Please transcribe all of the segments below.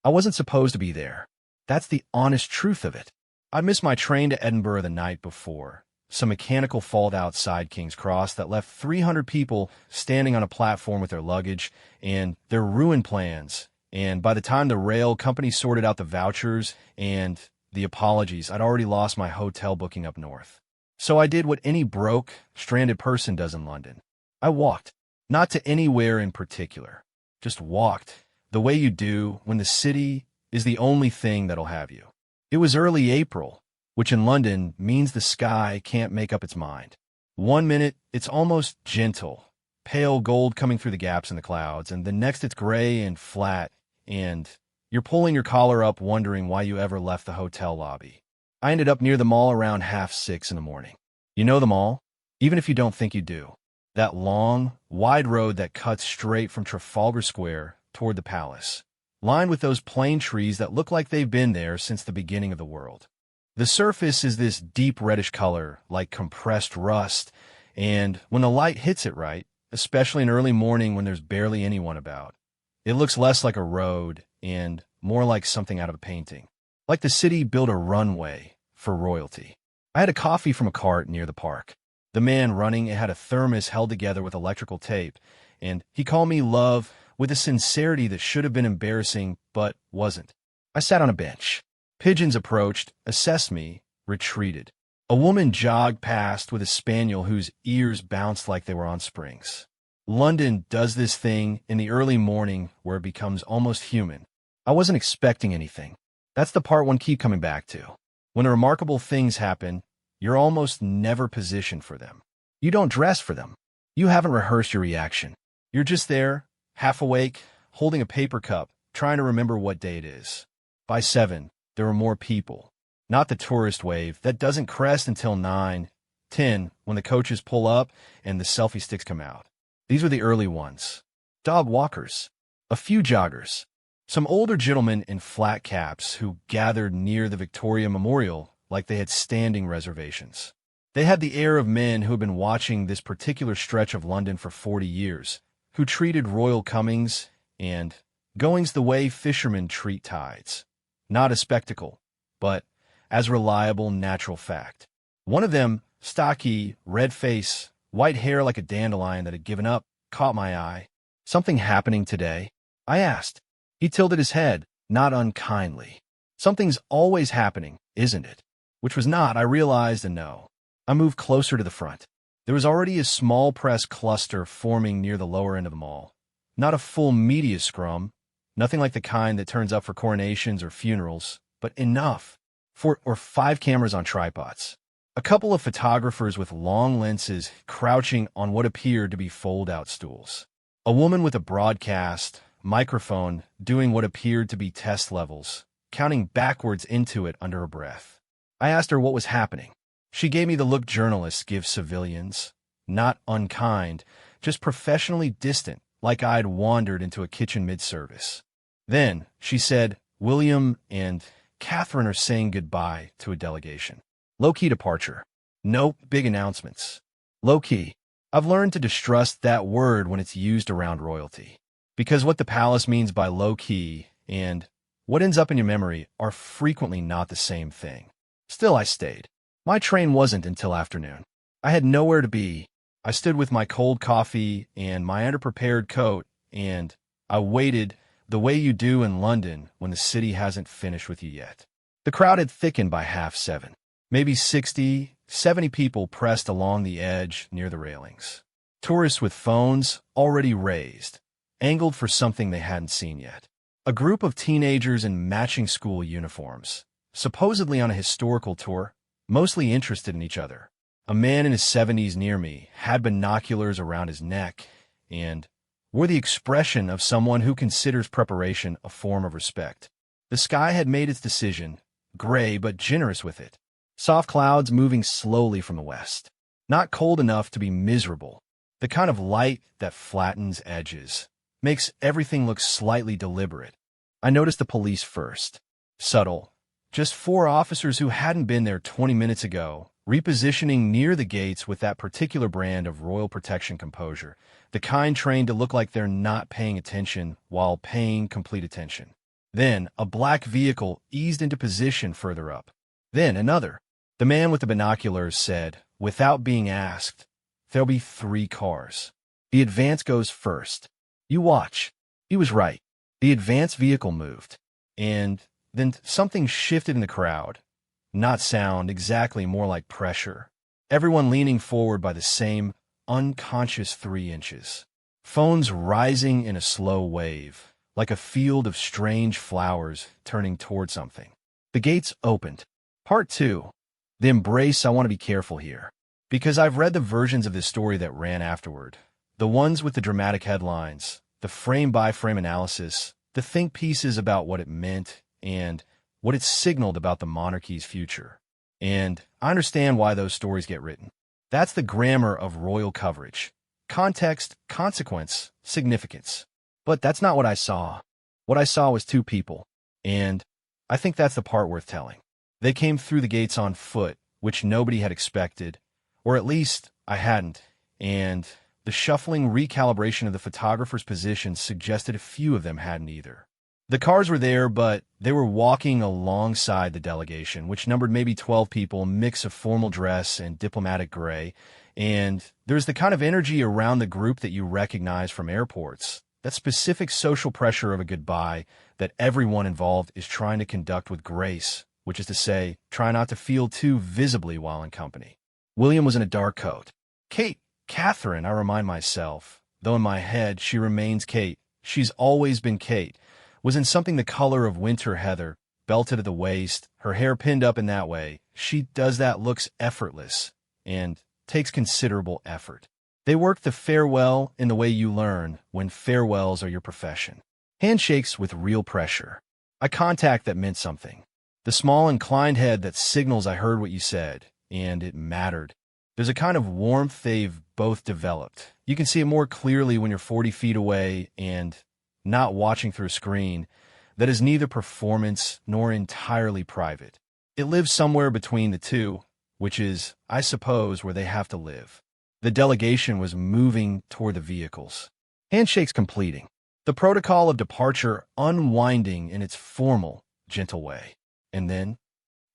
I wasn't supposed to be there. That's the honest truth of it. I missed my train to Edinburgh the night before. Some mechanical fault outside King's Cross that left 300 people standing on a platform with their luggage and their ruined plans. And by the time the rail company sorted out the vouchers and the apologies, I'd already lost my hotel booking up north. So I did what any broke, stranded person does in London. I walked. Not to anywhere in particular. Just walked. The way you do when the city is the only thing that'll have you. It was early April, which in London means the sky can't make up its mind. 1 minute, it's almost gentle, pale gold coming through the gaps in the clouds, and the next it's gray and flat, and you're pulling your collar up wondering why you ever left the hotel lobby. I ended up near the mall around 6:30 in the morning. You know the mall? Even if you don't think you do. That long, wide road that cuts straight from Trafalgar Square toward the palace, lined with those plane trees that look like they've been there since the beginning of the world. The surface is this deep reddish color, like compressed rust, and when the light hits it right, especially in early morning when there's barely anyone about, it looks less like a road and more like something out of a painting. Like the city built a runway for royalty. I had a coffee from a cart near the park. The man running it had a thermos held together with electrical tape, and he called me love with a sincerity that should have been embarrassing but wasn't. I sat on a bench. Pigeons approached, assessed me, retreated. A woman jogged past with a spaniel whose ears bounced like they were on springs. London does this thing in the early morning where it becomes almost human. I wasn't expecting anything. That's the part one keeps coming back to. When remarkable things happen, you're almost never positioned for them. You don't dress for them. You haven't rehearsed your reaction. You're just there, half awake, holding a paper cup, trying to remember what day it is. By 7, there were more people. Not the tourist wave that doesn't crest until 9, 10 when the coaches pull up and the selfie sticks come out. These were the early ones. Dog walkers. A few joggers. Some older gentlemen in flat caps who gathered near the Victoria Memorial like they had standing reservations. They had the air of men who had been watching this particular stretch of London for 40 years, who treated royal comings and goings the way fishermen treat tides. Not a spectacle, but as reliable natural fact. One of them, stocky, red face, white hair like a dandelion that had given up, caught my eye. Something happening today? I asked. He tilted his head, not unkindly. Something's always happening, isn't it? Which was not, I realized, a no. I moved closer to the front. There was already a small press cluster forming near the lower end of the mall. Not a full media scrum, nothing like the kind that turns up for coronations or funerals, but enough. 4 or 5 cameras on tripods. A couple of photographers with long lenses crouching on what appeared to be fold-out stools. A woman with a broadcast microphone doing what appeared to be test levels, counting backwards into it under her breath. I asked her what was happening. She gave me the look journalists give civilians. Not unkind, just professionally distant, like I'd wandered into a kitchen mid-service. Then, she said, William and Catherine are saying goodbye to a delegation. Low-key departure. No big announcements. Low-key. I've learned to distrust that word when it's used around royalty. Because what the palace means by low-key and what ends up in your memory are frequently not the same thing. Still, I stayed. My train wasn't until afternoon. I had nowhere to be. I stood with my cold coffee and my underprepared coat, and I waited the way you do in London when the city hasn't finished with you yet. The crowd had thickened by 7:30. Maybe 60, 70 people pressed along the edge near the railings. Tourists with phones already raised, angled for something they hadn't seen yet. A group of teenagers in matching school uniforms, supposedly on a historical tour, mostly interested in each other. A man in his 70s near me had binoculars around his neck and wore the expression of someone who considers preparation a form of respect. The sky had made its decision, gray but generous with it. Soft clouds moving slowly from the west. Not cold enough to be miserable. The kind of light that flattens edges. Makes everything look slightly deliberate. I noticed the police first. Subtle. Just 4 officers who hadn't been there 20 minutes ago, repositioning near the gates with that particular brand of royal protection composure, the kind trained to look like they're not paying attention while paying complete attention. Then a black vehicle eased into position further up. Then another. The man with the binoculars said, without being asked, "There'll be 3 cars. The advance goes first. You watch." He was right. The advance vehicle moved. And then something shifted in the crowd. Not sound, exactly, more like pressure. Everyone leaning forward by the same unconscious 3 inches. Phones rising in a slow wave, like a field of strange flowers turning toward something. The gates opened. Part 2. The embrace. I want to be careful here, because I've read the versions of this story that ran afterward. The ones with the dramatic headlines, the frame-by-frame analysis, the think pieces about what it meant and what it signaled about the monarchy's future. And I understand why those stories get written. That's the grammar of royal coverage. Context, consequence, significance. But that's not what I saw. What I saw was 2 people. And I think that's the part worth telling. They came through the gates on foot, which nobody had expected, or at least I hadn't, and the shuffling recalibration of the photographer's position suggested a few of them hadn't either. The cars were there, but they were walking alongside the delegation, which numbered maybe 12 people, mix of formal dress and diplomatic gray, and there's the kind of energy around the group that you recognize from airports, that specific social pressure of a goodbye that everyone involved is trying to conduct with grace, which is to say, try not to feel too visibly while in company. William was in a dark coat. Kate, Catherine, I remind myself, though in my head she remains Kate, she's always been Kate, was in something the color of winter heather, belted at the waist, her hair pinned up in that way. She does that, looks effortless, and takes considerable effort. They worked the farewell in the way you learn when farewells are your profession. Handshakes with real pressure. Eye contact that meant something. The small inclined head that signals I heard what you said, and it mattered. There's a kind of warmth they've both developed. You can see it more clearly when you're 40 feet away and not watching through a screen that is neither performance nor entirely private. It lives somewhere between the two, which is, I suppose, where they have to live. The delegation was moving toward the vehicles. Handshakes completing. The protocol of departure unwinding in its formal, gentle way. And then,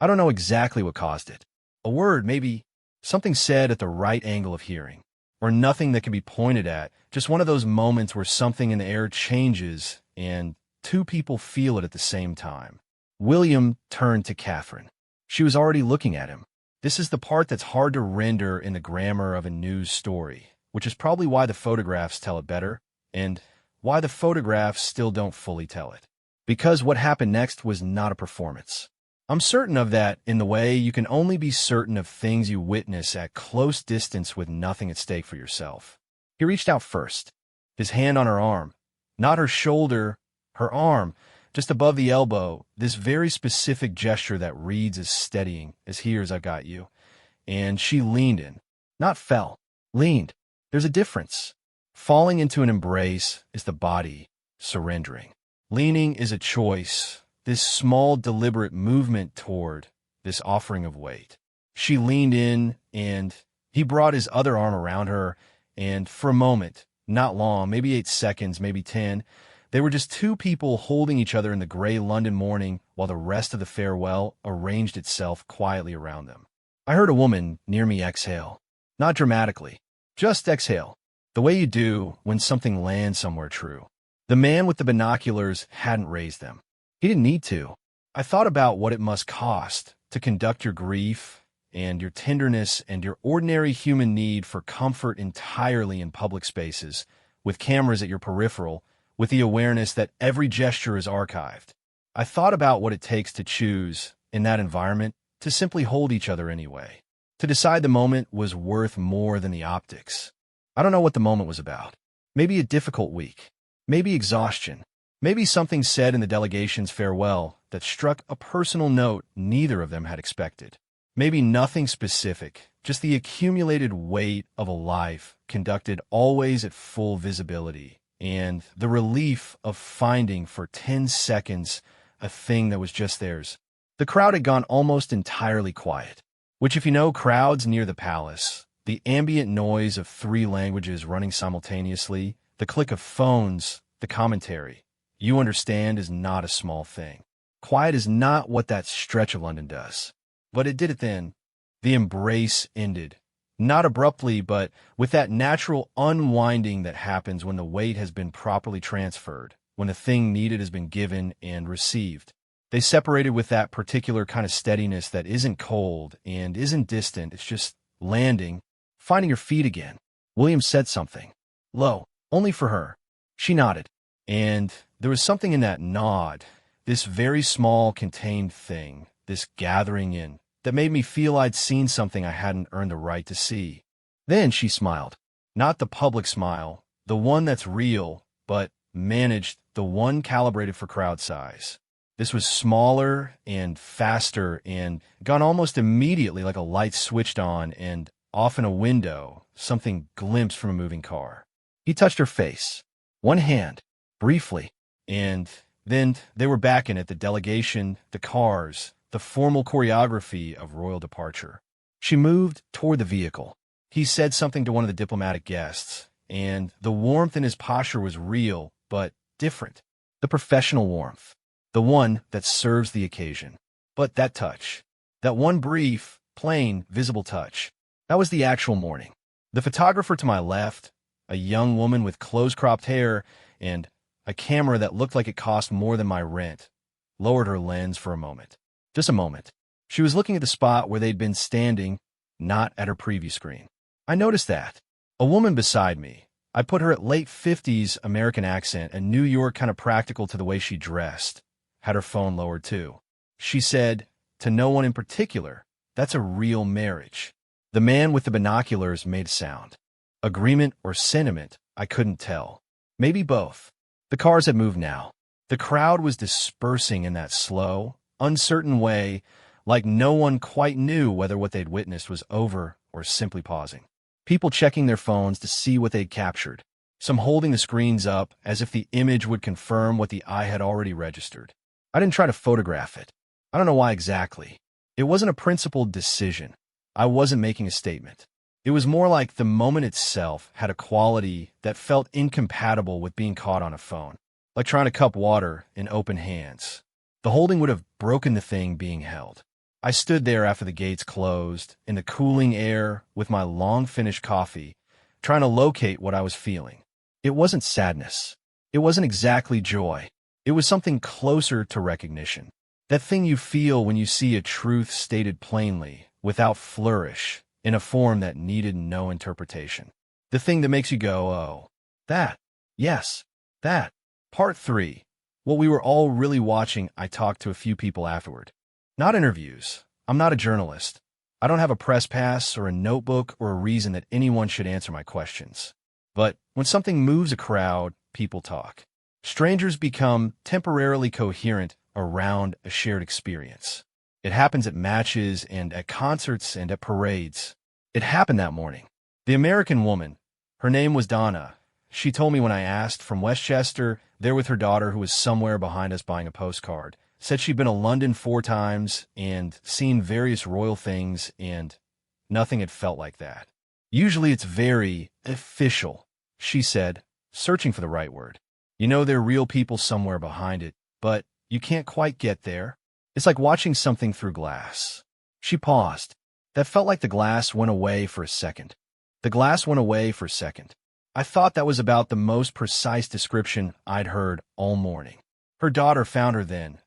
I don't know exactly what caused it. A word, maybe something said at the right angle of hearing, or nothing that can be pointed at, just one of those moments where something in the air changes and 2 people feel it at the same time. William turned to Catherine. She was already looking at him. This is the part that's hard to render in the grammar of a news story, which is probably why the photographs tell it better, and why the photographs still don't fully tell it. Because what happened next was not a performance. I'm certain of that in the way you can only be certain of things you witness at close distance with nothing at stake for yourself. He reached out first, his hand on her arm, not her shoulder, her arm, just above the elbow, this very specific gesture that reads as steadying as "Here's, I've got you." And she leaned in, not fell, leaned. There's a difference. Falling into an embrace is the body surrendering. Leaning is a choice, this small deliberate movement toward this offering of weight. She leaned in, and he brought his other arm around her, and for a moment, not long, maybe 8 seconds, maybe 10, they were just 2 people holding each other in the gray London morning while the rest of the farewell arranged itself quietly around them. I heard a woman near me exhale. Not dramatically, just exhale, the way you do when something lands somewhere true. The man with the binoculars hadn't raised them. He didn't need to. I thought about what it must cost to conduct your grief and your tenderness and your ordinary human need for comfort entirely in public spaces, with cameras at your peripheral, with the awareness that every gesture is archived. I thought about what it takes to choose, in that environment, to simply hold each other anyway. To decide the moment was worth more than the optics. I don't know what the moment was about. Maybe a difficult week. Maybe exhaustion. Maybe something said in the delegation's farewell that struck a personal note neither of them had expected. Maybe nothing specific, just the accumulated weight of a life conducted always at full visibility, and the relief of finding for 10 seconds a thing that was just theirs. The crowd had gone almost entirely quiet, which, if you know crowds near the palace, the ambient noise of 3 languages running simultaneously, the click of phones, the commentary, you understand, is not a small thing. Quiet is not what that stretch of London does. But it did it then. The embrace ended. Not abruptly, but with that natural unwinding that happens when the weight has been properly transferred, when the thing needed has been given and received. They separated with that particular kind of steadiness that isn't cold and isn't distant. It's just landing, finding your feet again. William said something. Low, only for her. She nodded. And there was something in that nod, this very small, contained thing, this gathering in, that made me feel I'd seen something I hadn't earned the right to see. Then she smiled. Not the public smile, the one that's real, but managed, the one calibrated for crowd size. This was smaller and faster and gone almost immediately, like a light switched on and off in a window, something glimpsed from a moving car. He touched her face. One hand, briefly, and then they were back in it, the delegation, the cars, the formal choreography of royal departure. She moved toward the vehicle. He said something to one of the diplomatic guests, and the warmth in his posture was real, but different. The professional warmth, the one that serves the occasion. But that touch, that one brief, plain, visible touch, that was the actual morning. The photographer to my left, a young woman with close-cropped hair and a camera that looked like it cost more than my rent, lowered her lens for a moment. Just a moment. She was looking at the spot where they'd been standing, not at her preview screen. I noticed that. A woman beside me. I put her at late 50s American accent and New York kind of practical to the way she dressed. Had her phone lowered too. She said, to no one in particular, that's a real marriage. The man with the binoculars made a sound. Agreement or sentiment, I couldn't tell. Maybe both. The cars had moved now. The crowd was dispersing in that slow, uncertain way, like no one quite knew whether what they'd witnessed was over or simply pausing. People checking their phones to see what they'd captured, some holding the screens up as if the image would confirm what the eye had already registered. I didn't try to photograph it. I don't know why exactly. It wasn't a principled decision. I wasn't making a statement. It was more like the moment itself had a quality that felt incompatible with being caught on a phone, like trying to cup water in open hands. The holding would have broken the thing being held. I stood there after the gates closed, in the cooling air, with my long-finished coffee, trying to locate what I was feeling. It wasn't sadness. It wasn't exactly joy. It was something closer to recognition. That thing you feel when you see a truth stated plainly, without flourish, in a form that needed no interpretation. The thing that makes you go, oh, that, yes, that. Part 3. While we were all really watching, I talked to a few people afterward. Not interviews. I'm not a journalist. I don't have a press pass or a notebook or a reason that anyone should answer my questions. But when something moves a crowd, people talk. Strangers become temporarily coherent around a shared experience. It happens at matches and at concerts and at parades. It happened that morning. The American woman, her name was Donna. She told me when I asked, from Westchester, there with her daughter who was somewhere behind us buying a postcard. Said she'd been to London 4 times and seen various royal things, and nothing had felt like that. Usually it's very official, she said, searching for the right word. You know there are real people somewhere behind it, but you can't quite get there. It's like watching something through glass. She paused. That felt like the glass went away for a second. The glass went away for a second. I thought that was about the most precise description I'd heard all morning. Her daughter found her then.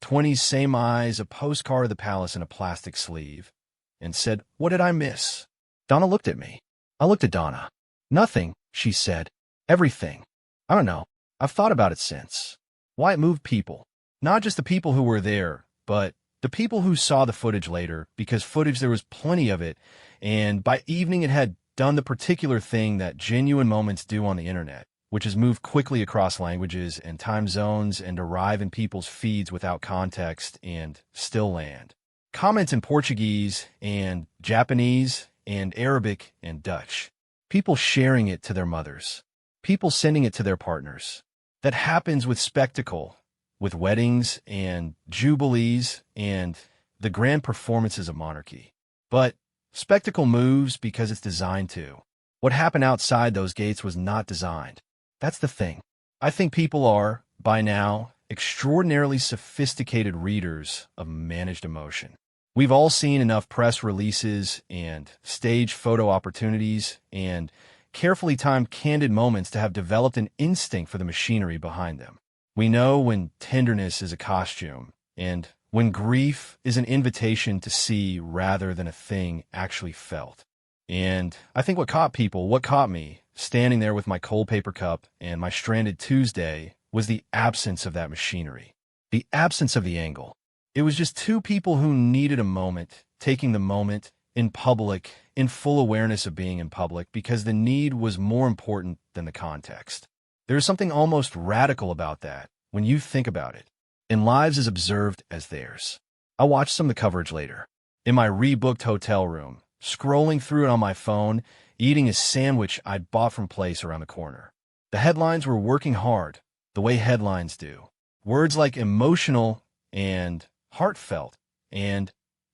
20s, same eyes, a postcard of the palace in a plastic sleeve, and said, "What did I miss?" Donna looked at me. I looked at Donna. "Nothing," she said. "Everything. I don't know. I've thought about it since. Why it moved people. Not just the people who were there, but the people who saw the footage later, because footage there was plenty of it, and by evening it had done the particular thing that genuine moments do on the internet, which is move quickly across languages and time zones and arrive in people's feeds without context and still land. Comments in Portuguese and Japanese and Arabic and Dutch. People sharing it to their mothers. People sending it to their partners. That happens with spectacle, with weddings and jubilees and the grand performances of monarchy. But spectacle moves because it's designed to. What happened outside those gates was not designed. That's the thing. I think people are, by now, extraordinarily sophisticated readers of managed emotion. We've all seen enough press releases and staged photo opportunities and carefully timed candid moments to have developed an instinct for the machinery behind them. We know when tenderness is a costume and when grief is an invitation to see rather than a thing actually felt. And I think what caught me, standing there with my cold paper cup and my stranded Tuesday, was the absence of that machinery, the absence of the angle. It was just two people who needed a moment, taking the moment in public, in full awareness of being in public, because the need was more important than the context. There is something almost radical about that when you think about it, in lives as observed as theirs. I watched some of the coverage later, in my rebooked hotel room, scrolling through it on my phone, eating a sandwich I'd bought from place around the corner. The headlines were working hard, the way headlines do. Words like emotional and heartfelt and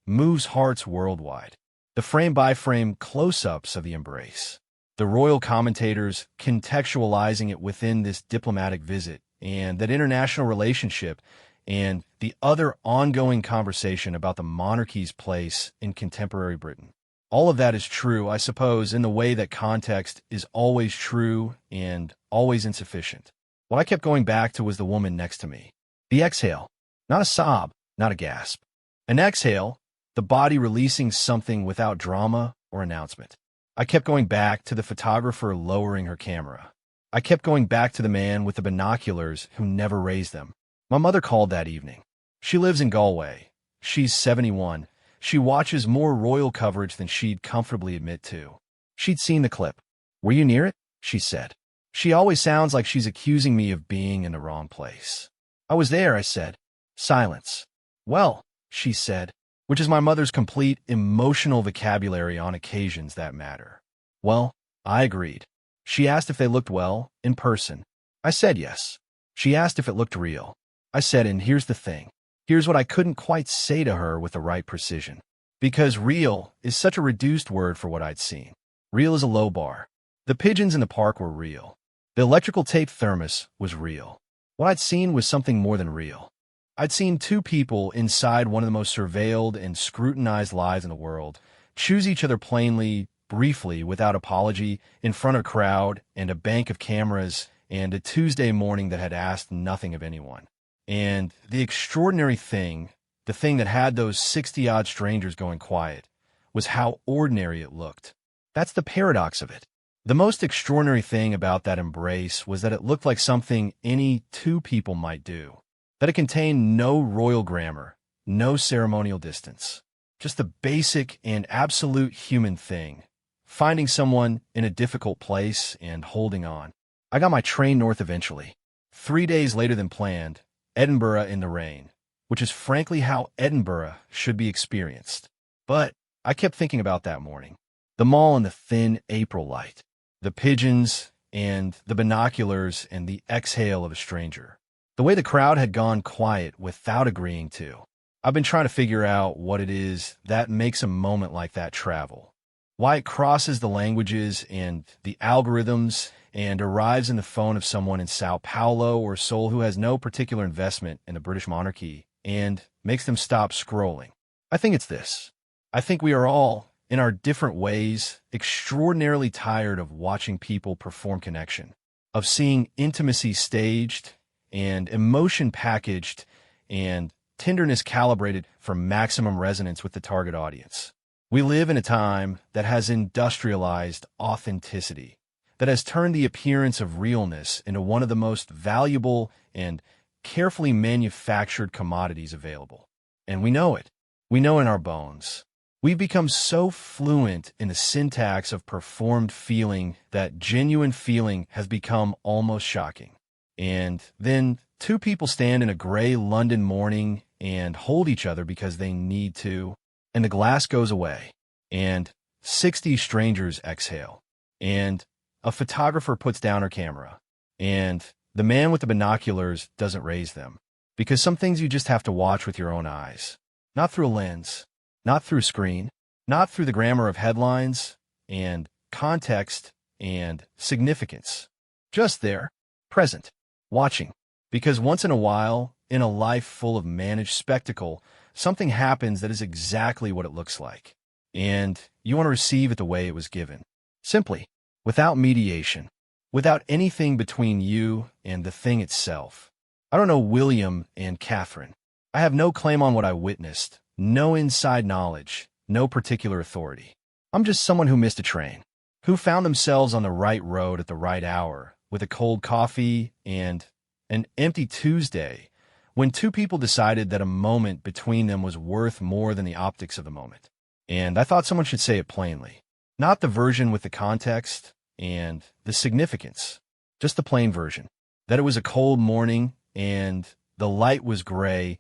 moves hearts worldwide. The frame-by-frame close-ups of the embrace. The royal commentators contextualizing it within this diplomatic visit and that international relationship and the other ongoing conversation about the monarchy's place in contemporary Britain. All of that is true, I suppose, in the way that context is always true and always insufficient. What I kept going back to was the woman next to me. The exhale, not a sob, not a gasp. An exhale, the body releasing something without drama or announcement. I kept going back to the photographer lowering her camera. I kept going back to the man with the binoculars who never raised them. My mother called that evening. She lives in Galway. She's 71. She watches more royal coverage than she'd comfortably admit to. She'd seen the clip. "Were you near it?" she said. She always sounds like she's accusing me of being in the wrong place. "I was there," I said. Silence. "Well," she said, which is my mother's complete emotional vocabulary on occasions that matter. "Well," I agreed. She asked if they looked well, in person. I said yes. She asked if it looked real. I said, and here's the thing. Here's what I couldn't quite say to her with the right precision. Because real is such a reduced word for what I'd seen. Real is a low bar. The pigeons in the park were real. The electrical tape thermos was real. What I'd seen was something more than real. I'd seen two people inside one of the most surveilled and scrutinized lives in the world choose each other plainly, briefly, without apology, in front of a crowd and a bank of cameras and a Tuesday morning that had asked nothing of anyone. And the extraordinary thing, the thing that had those 60-odd strangers going quiet, was how ordinary it looked. That's the paradox of it. The most extraordinary thing about that embrace was that it looked like something any two people might do. That it contained no royal grammar, no ceremonial distance. Just the basic and absolute human thing. Finding someone in a difficult place and holding on. I got my train north eventually. 3 days later than planned, Edinburgh in the rain, which is frankly how Edinburgh should be experienced. But I kept thinking about that morning. The mall in the thin April light. The pigeons and the binoculars and the exhale of a stranger. The way the crowd had gone quiet without agreeing to. I've been trying to figure out what it is that makes a moment like that travel. Why it crosses the languages and the algorithms and arrives in the phone of someone in Sao Paulo or Seoul who has no particular investment in the British monarchy and makes them stop scrolling. I think it's this. I think we are all, in our different ways, extraordinarily tired of watching people perform connection, of seeing intimacy staged and emotion packaged and tenderness calibrated for maximum resonance with the target audience. We live in a time that has industrialized authenticity, that has turned the appearance of realness into one of the most valuable and carefully manufactured commodities available. And we know it. We know in our bones. We've become so fluent in the syntax of performed feeling that genuine feeling has become almost shocking. And then two people stand in a gray London morning and hold each other because they need to, and the glass goes away, and 60 strangers exhale, and a photographer puts down her camera, and the man with the binoculars doesn't raise them, because some things you just have to watch with your own eyes, not through a lens, not through a screen, not through the grammar of headlines and context and significance. Just there, present, watching, Because once in a while, in a life full of managed spectacle, something happens that is exactly what it looks like. And you want to receive it the way it was given. Simply, without mediation, without anything between you and the thing itself. I don't know William and Catherine. I have no claim on what I witnessed, no inside knowledge, no particular authority. I'm just someone who missed a train, who found themselves on the right road at the right hour, with a cold coffee and an empty Tuesday, when two people decided that a moment between them was worth more than the optics of the moment. And I thought someone should say it plainly. Not the version with the context and the significance, just the plain version. That it was a cold morning and the light was gray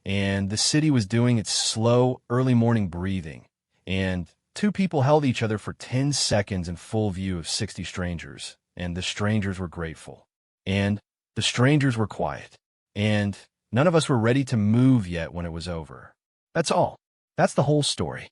and the city was doing its slow early morning breathing. And two people held each other for 10 seconds in full view of 60 strangers. And the strangers were grateful. And the strangers were quiet. And none of us were ready to move yet when it was over. That's all. That's the whole story.